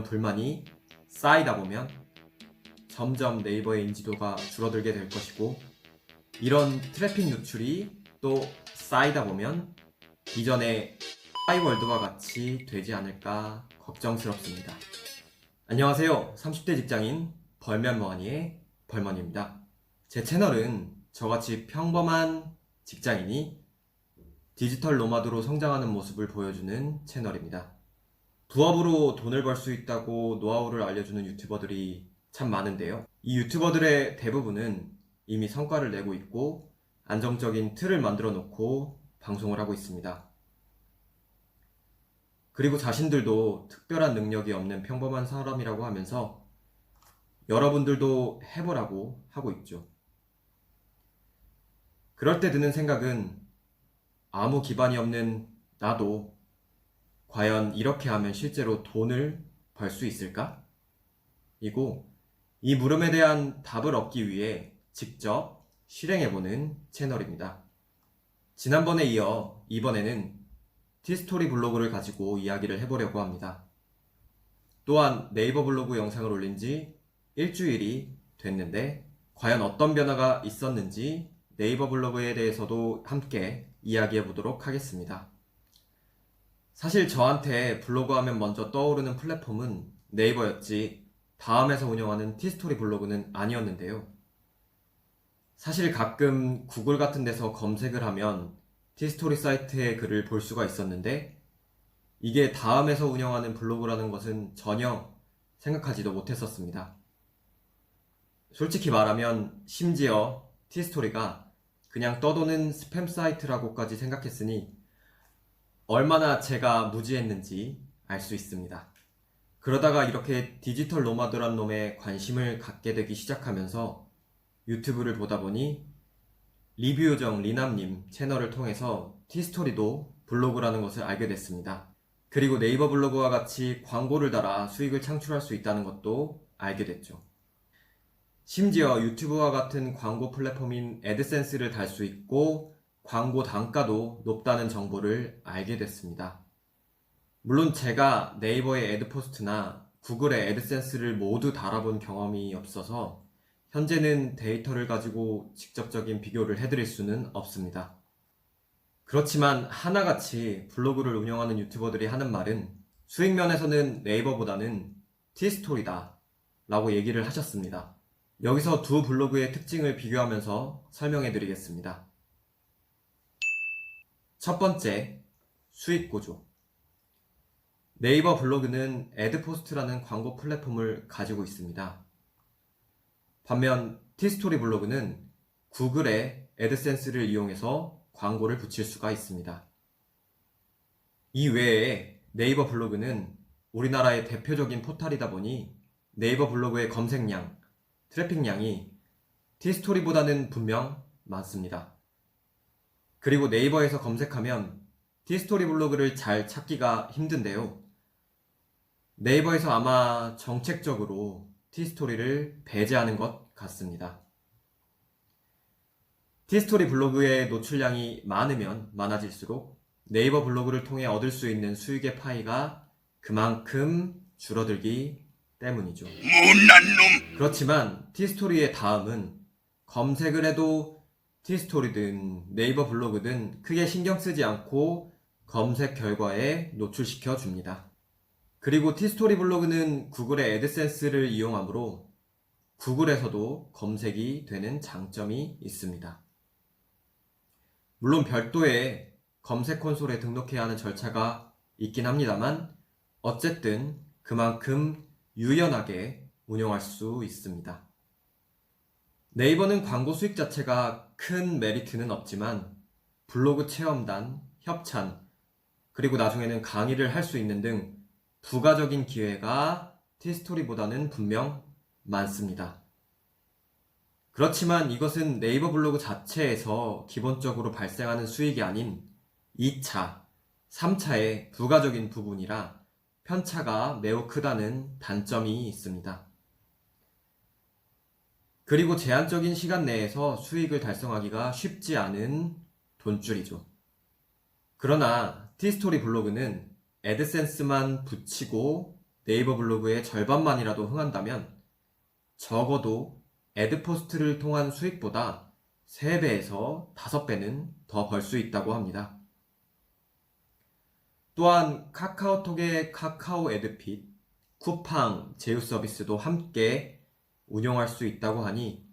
불만이 쌓이다 보면 점점 네이버의 인지도가 줄어들게 될 것이고, 이런 트래픽 누출이 또 쌓이다 보면 이전의 싸이월드와 같이 되지 않을까 걱정스럽습니다. 안녕하세요. 30대 직장인 벌면 뭐하니의 벌머니입니다. 제 채널은 저같이 평범한 직장인이 디지털 노마드로 성장하는 모습을 보여주는 채널입니다. 부업으로 돈을 벌 수 있다고 노하우를 알려주는 유튜버들이 참 많은데요. 이 유튜버들의 대부분은 이미 성과를 내고 있고 안정적인 틀을 만들어 놓고 방송을 하고 있습니다. 그리고 자신들도 특별한 능력이 없는 평범한 사람이라고 하면서 여러분들도 해보라고 하고 있죠. 그럴 때 드는 생각은 아무 기반이 없는 나도 과연 이렇게 하면 실제로 돈을 벌 수 있을까? 이고, 이 물음에 대한 답을 얻기 위해 직접 실행해보는 채널입니다. 지난번에 이어 이번에는 티스토리 블로그를 가지고 이야기를 해보려고 합니다. 또한 네이버 블로그 영상을 올린 지 일주일이 됐는데 과연 어떤 변화가 있었는지 네이버 블로그에 대해서도 함께 이야기해 보도록 하겠습니다. 사실 저한테 블로그 하면 먼저 떠오르는 플랫폼은 네이버였지 다음에서 운영하는 티스토리 블로그는 아니었는데요. 사실 가끔 구글 같은 데서 검색을 하면 티스토리 사이트의 글을 볼 수가 있었는데 이게 다음에서 운영하는 블로그라는 것은 전혀 생각하지도 못했었습니다. 솔직히 말하면 심지어 티스토리가 그냥 떠도는 스팸 사이트라고까지 생각했으니 얼마나 제가 무지했는지 알 수 있습니다. 그러다가 이렇게 디지털 노마드란 놈에 관심을 갖게 되기 시작하면서 유튜브를 보다 보니 리뷰 요정 리남님 채널을 통해서 티스토리도 블로그라는 것을 알게 됐습니다. 그리고 네이버 블로그와 같이 광고를 달아 수익을 창출할 수 있다는 것도 알게 됐죠. 심지어 유튜브와 같은 광고 플랫폼인 애드센스를 달 수 있고 광고 단가도 높다는 정보를 알게 됐습니다. 물론 제가 네이버의 애드포스트나 구글의 애드센스를 모두 달아본 경험이 없어서 현재는 데이터를 가지고 직접적인 비교를 해드릴 수는 없습니다. 그렇지만 하나같이 블로그를 운영하는 유튜버들이 하는 말은 수익 면에서는 네이버보다는 티스토리다 라고 얘기를 하셨습니다. 여기서 두 블로그의 특징을 비교하면서 설명해 드리겠습니다. 첫 번째, 수익 구조. 네이버 블로그는 애드포스트라는 광고 플랫폼을 가지고 있습니다. 반면 티스토리 블로그는 구글의 애드센스를 이용해서 광고를 붙일 수가 있습니다. 이 외에 네이버 블로그는 우리나라의 대표적인 포털이다 보니 네이버 블로그의 검색량, 트래픽량이 티스토리보다는 분명 많습니다. 그리고 네이버에서 검색하면 티스토리 블로그를 잘 찾기가 힘든데요. 네이버에서 아마 정책적으로 티스토리를 배제하는 것 같습니다. 티스토리 블로그의 노출량이 많으면 많아질수록 네이버 블로그를 통해 얻을 수 있는 수익의 파이가 그만큼 줄어들기 때문이죠. 못난 놈! 그렇지만 티스토리의 다음은 검색을 해도 티스토리든 네이버 블로그든 크게 신경 쓰지 않고 검색 결과에 노출시켜 줍니다. 그리고 티스토리 블로그는 구글의 애드센스를 이용하므로 구글에서도 검색이 되는 장점이 있습니다. 물론 별도의 검색 콘솔에 등록해야 하는 절차가 있긴 합니다만 어쨌든 그만큼 유연하게 운영할 수 있습니다. 네이버는 광고 수익 자체가 큰 메리트는 없지만 블로그 체험단, 협찬, 그리고 나중에는 강의를 할 수 있는 등 부가적인 기회가 티스토리보다는 분명 많습니다. 그렇지만 이것은 네이버 블로그 자체에서 기본적으로 발생하는 수익이 아닌 2차, 3차의 부가적인 부분이라 편차가 매우 크다는 단점이 있습니다. 그리고 제한적인 시간 내에서 수익을 달성하기가 쉽지 않은 돈줄이죠. 그러나 티스토리 블로그는 애드센스만 붙이고 네이버 블로그의 절반만이라도 흥한다면 적어도 애드포스트를 통한 수익보다 3배에서 5배는 더 벌 수 있다고 합니다. 또한 카카오톡의 카카오 애드핏, 쿠팡 제휴 서비스도 함께 운영할 수 있다고 하니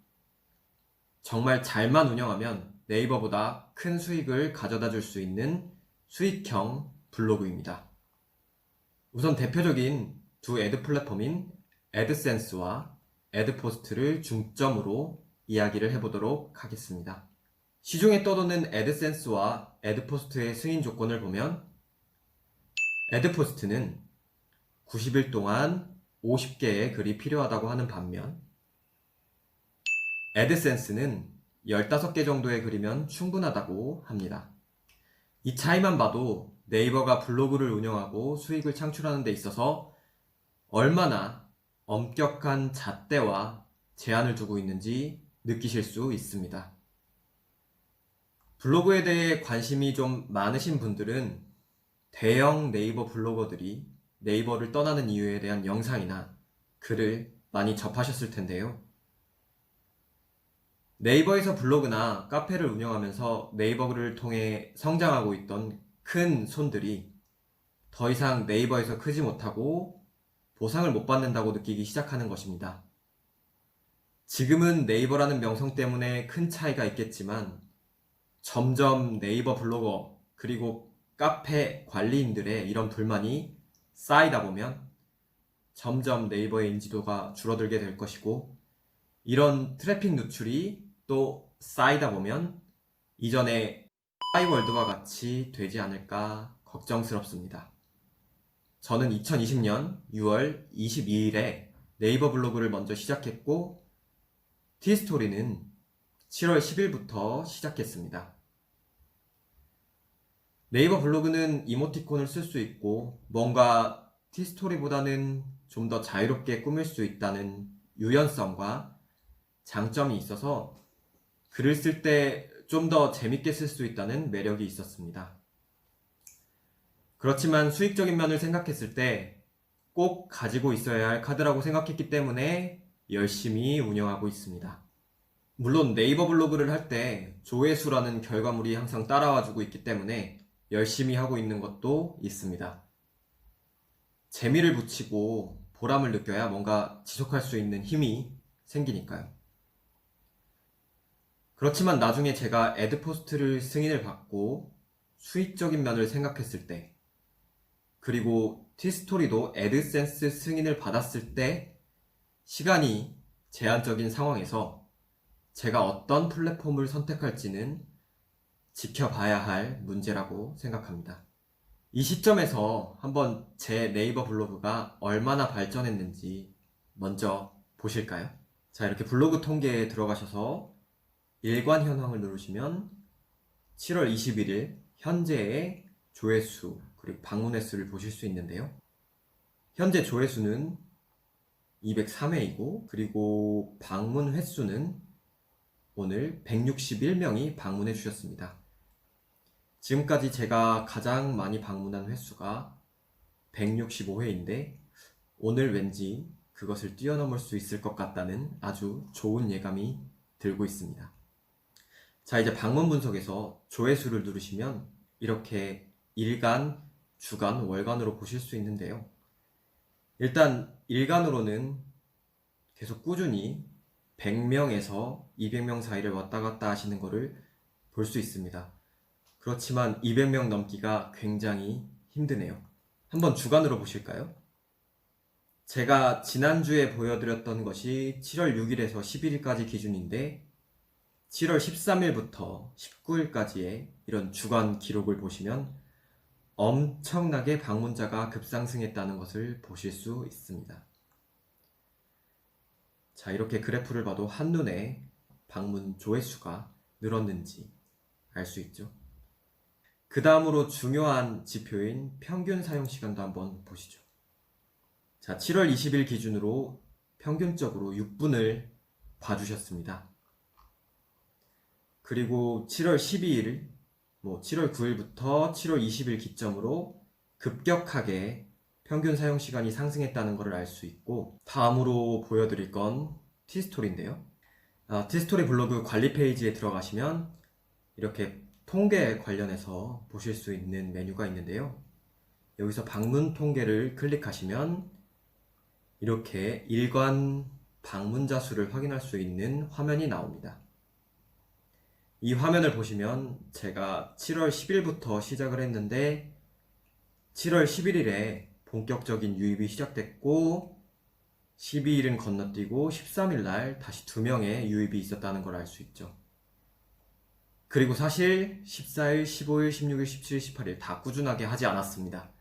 정말 잘만 운영하면 네이버보다 큰 수익을 가져다 줄 수 있는 수익형 블로그입니다. 우선 대표적인 두 애드 플랫폼인 애드센스와 애드포스트를 중점으로 이야기를 해보도록 하겠습니다. 시중에 떠도는 애드센스와 애드포스트의 승인 조건을 보면 애드포스트는 90일 동안 50개의 글이 필요하다고 하는 반면 애드센스는 15개 정도의 글이면 충분하다고 합니다. 이 차이만 봐도 네이버가 블로그를 운영하고 수익을 창출하는 데 있어서 얼마나 엄격한 잣대와 제한을 두고 있는지 느끼실 수 있습니다. 블로그에 대해 관심이 좀 많으신 분들은 대형 네이버 블로거들이 네이버를 떠나는 이유에 대한 영상이나 글을 많이 접하셨을 텐데요. 네이버에서 블로그나 카페를 운영하면서 네이버를 통해 성장하고 있던 큰 손들이 더 이상 네이버에서 크지 못하고 보상을 못 받는다고 느끼기 시작하는 것입니다. 지금은 네이버라는 명성 때문에 큰 차이가 있겠지만 점점 네이버 블로거 그리고 카페 관리인들의 이런 불만이 쌓이다 보면 점점 네이버의 인지도가 줄어들게 될 것이고 이런 트래픽 누출이 또 쌓이다 보면 이전의 파이월드와 같이 되지 않을까 걱정스럽습니다. 저는 2020년 6월 22일에 네이버 블로그를 먼저 시작했고 티스토리는 7월 10일부터 시작했습니다. 네이버 블로그는 이모티콘을 쓸 수 있고 뭔가 티스토리보다는 좀 더 자유롭게 꾸밀 수 있다는 유연성과 장점이 있어서 글을 쓸 때 좀 더 재밌게 쓸 수 있다는 매력이 있었습니다. 그렇지만 수익적인 면을 생각했을 때 꼭 가지고 있어야 할 카드라고 생각했기 때문에 열심히 운영하고 있습니다. 물론 네이버 블로그를 할 때 조회수라는 결과물이 항상 따라와주고 있기 때문에 열심히 하고 있는 것도 있습니다. 재미를 붙이고 보람을 느껴야 뭔가 지속할 수 있는 힘이 생기니까요. 그렇지만 나중에 제가 애드포스트를 승인을 받고 수익적인 면을 생각했을 때 그리고 티스토리도 애드센스 승인을 받았을 때 시간이 제한적인 상황에서 제가 어떤 플랫폼을 선택할지는 지켜봐야 할 문제라고 생각합니다. 이 시점에서 한번 제 네이버 블로그가 얼마나 발전했는지 먼저 보실까요? 자, 이렇게 블로그 통계에 들어가셔서 일관 현황을 누르시면 7월 21일 현재의 조회수 그리고 방문 횟수를 보실 수 있는데요. 현재 조회수는 203회이고 그리고 방문 횟수는 오늘 161명이 방문해 주셨습니다. 지금까지 제가 가장 많이 방문한 횟수가 165회인데 오늘 왠지 그것을 뛰어넘을 수 있을 것 같다는 아주 좋은 예감이 들고 있습니다. 자, 이제 방문 분석에서 조회수를 누르시면 이렇게 일간, 주간, 월간으로 보실 수 있는데요. 일단 일간으로는 계속 꾸준히 100명에서 200명 사이를 왔다 갔다 하시는 것을 볼 수 있습니다. 그렇지만 200명 넘기가 굉장히 힘드네요. 한번 주간으로 보실까요? 제가 지난주에 보여드렸던 것이 7월 6일에서 11일까지 기준인데 7월 13일부터 19일까지의 이런 주간 기록을 보시면 엄청나게 방문자가 급상승했다는 것을 보실 수 있습니다. 자, 이렇게 그래프를 봐도 한눈에 방문 조회수가 늘었는지 알 수 있죠. 그 다음으로 중요한 지표인 평균 사용 시간도 한번 보시죠. 자, 7월 20일 기준으로 평균적으로 6분을 봐주셨습니다. 그리고 7월 12일, 7월 9일부터 7월 20일 기점으로 급격하게 평균 사용 시간이 상승했다는 것을 알 수 있고, 다음으로 보여드릴 건 티스토리인데요. 티스토리 블로그 관리 페이지에 들어가시면 이렇게 통계 관련해서 보실 수 있는 메뉴가 있는데요. 여기서 방문 통계를 클릭하시면 이렇게 일관 방문자 수를 확인할 수 있는 화면이 나옵니다. 이 화면을 보시면 제가 7월 10일부터 시작을 했는데 7월 11일에 본격적인 유입이 시작됐고 12일은 건너뛰고 13일날 다시 2명의 유입이 있었다는 걸 알 수 있죠. 그리고 사실 14일, 15일, 16일, 17일, 18일 다 꾸준하게 하지 않았습니다.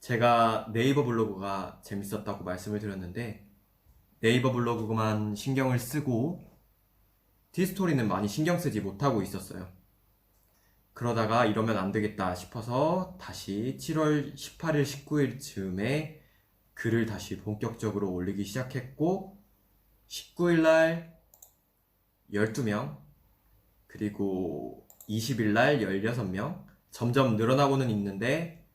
제가 네이버 블로그가 재밌었다고 말씀을 드렸는데 네이버 블로그만 신경을 쓰고 티스토리는 많이 신경 쓰지 못하고 있었어요. 그러다가 이러면 안 되겠다 싶어서 다시 7월 18일, 19일 즈음에 글을 다시 본격적으로 올리기 시작했고 19일날 12명 그리고 20일날 16명 점점 늘어나고는 있는데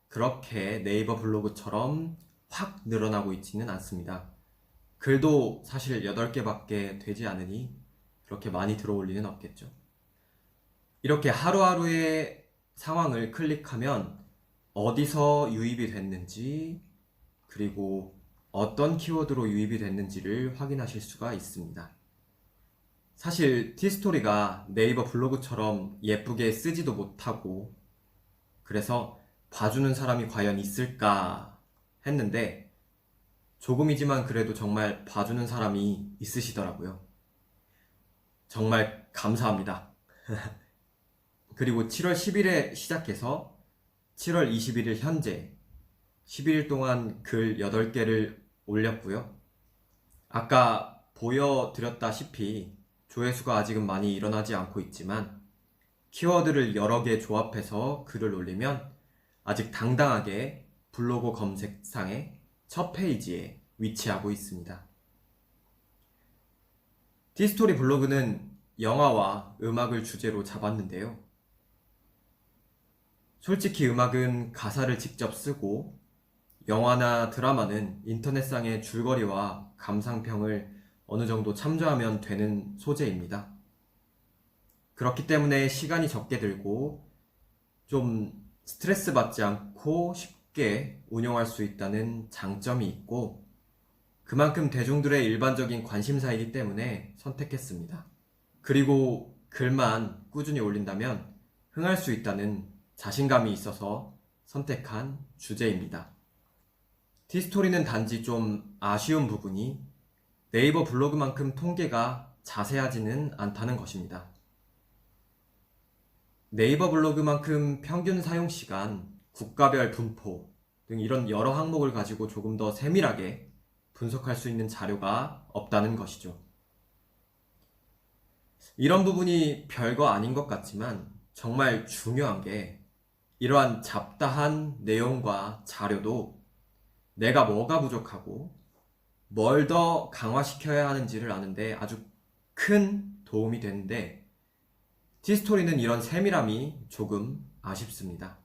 그렇게 네이버 블로그처럼 확 늘어나고 있지는 않습니다. 글도 사실 8개밖에 되지 않으니 그렇게 많이 들어올 리는 없겠죠. 이렇게 하루하루의 상황을 클릭하면 어디서 유입이 됐는지 그리고 어떤 키워드로 유입이 됐는지를 확인하실 수가 있습니다. 사실 티스토리가 네이버 블로그처럼 예쁘게 쓰지도 못하고 그래서 봐주는 사람이 과연 있을까 했는데 조금이지만 그래도 정말 봐주는 사람이 있으시더라고요. 정말 감사합니다. 그리고 7월 10일에 시작해서 7월 21일 현재 11일 동안 글 8개를 올렸고요. 아까 보여드렸다시피 조회수가 아직은 많이 일어나지 않고 있지만 키워드를 여러 개 조합해서 글을 올리면 아직 당당하게 블로그 검색상의 첫 페이지에 위치하고 있습니다. 티스토리 블로그는 영화와 음악을 주제로 잡았는데요. 솔직히 음악은 가사를 직접 쓰고 영화나 드라마는 인터넷상의 줄거리와 감상평을 어느 정도 참조하면 되는 소재입니다. 그렇기 때문에 시간이 적게 들고 좀 스트레스 받지 않고 쉽게 운영할 수 있다는 장점이 있고 그만큼 대중들의 일반적인 관심사이기 때문에 선택했습니다. 그리고 글만 꾸준히 올린다면 흥할 수 있다는 자신감이 있어서 선택한 주제입니다. 티스토리는 단지 좀 아쉬운 부분이 네이버 블로그만큼 통계가 자세하지는 않다는 것입니다. 네이버 블로그만큼 평균 사용시간, 국가별 분포 등 이런 여러 항목을 가지고 조금 더 세밀하게 분석할 수 있는 자료가 없다는 것이죠. 이런 부분이 별거 아닌 것 같지만 정말 중요한 게 이러한 잡다한 내용과 자료도 내가 뭐가 부족하고 뭘 더 강화시켜야 하는지를 아는데 아주 큰 도움이 되는데 티스토리는 이런 세밀함이 조금 아쉽습니다.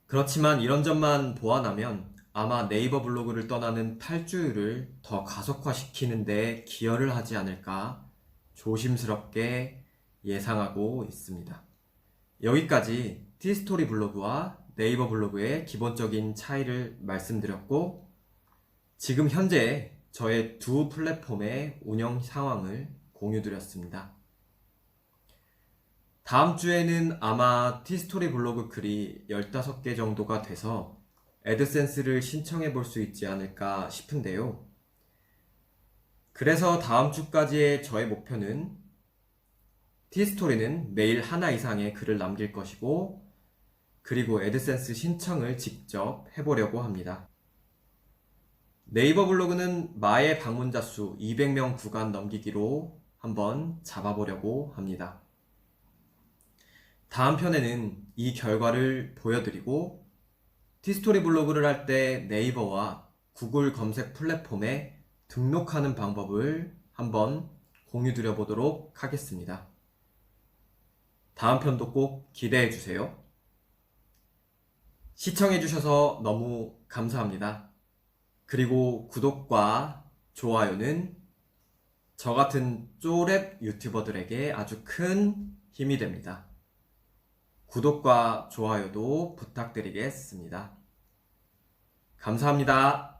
그렇지만 이런 점만 보완하면 아마 네이버 블로그를 떠나는 탈주율을 더 가속화시키는 데 기여를 하지 않을까 조심스럽게 예상하고 있습니다. 여기까지 티스토리 블로그와 네이버 블로그의 기본적인 차이를 말씀드렸고 지금 현재 저의 두 플랫폼의 운영 상황을 공유드렸습니다. 다음 주에는 아마 티스토리 블로그 글이 15개 정도가 돼서 애드센스를 신청해 볼 수 있지 않을까 싶은데요. 그래서 다음 주까지의 저의 목표는 티스토리는 매일 하나 이상의 글을 남길 것이고 그리고 애드센스 신청을 직접 해보려고 합니다. 네이버 블로그는 마의 방문자 수 200명 구간 넘기기로 한번 잡아보려고 합니다. 다음 편에는 이 결과를 보여드리고 티스토리 블로그를 할 때 네이버와 구글 검색 플랫폼에 등록하는 방법을 한번 공유드려 보도록 하겠습니다. 다음 편도 꼭 기대해 주세요. 시청해 주셔서 너무 감사합니다. 그리고 구독과 좋아요는 저 같은 쪼렙 유튜버들에게 아주 큰 힘이 됩니다. 구독과 좋아요도 부탁드리겠습니다. 감사합니다.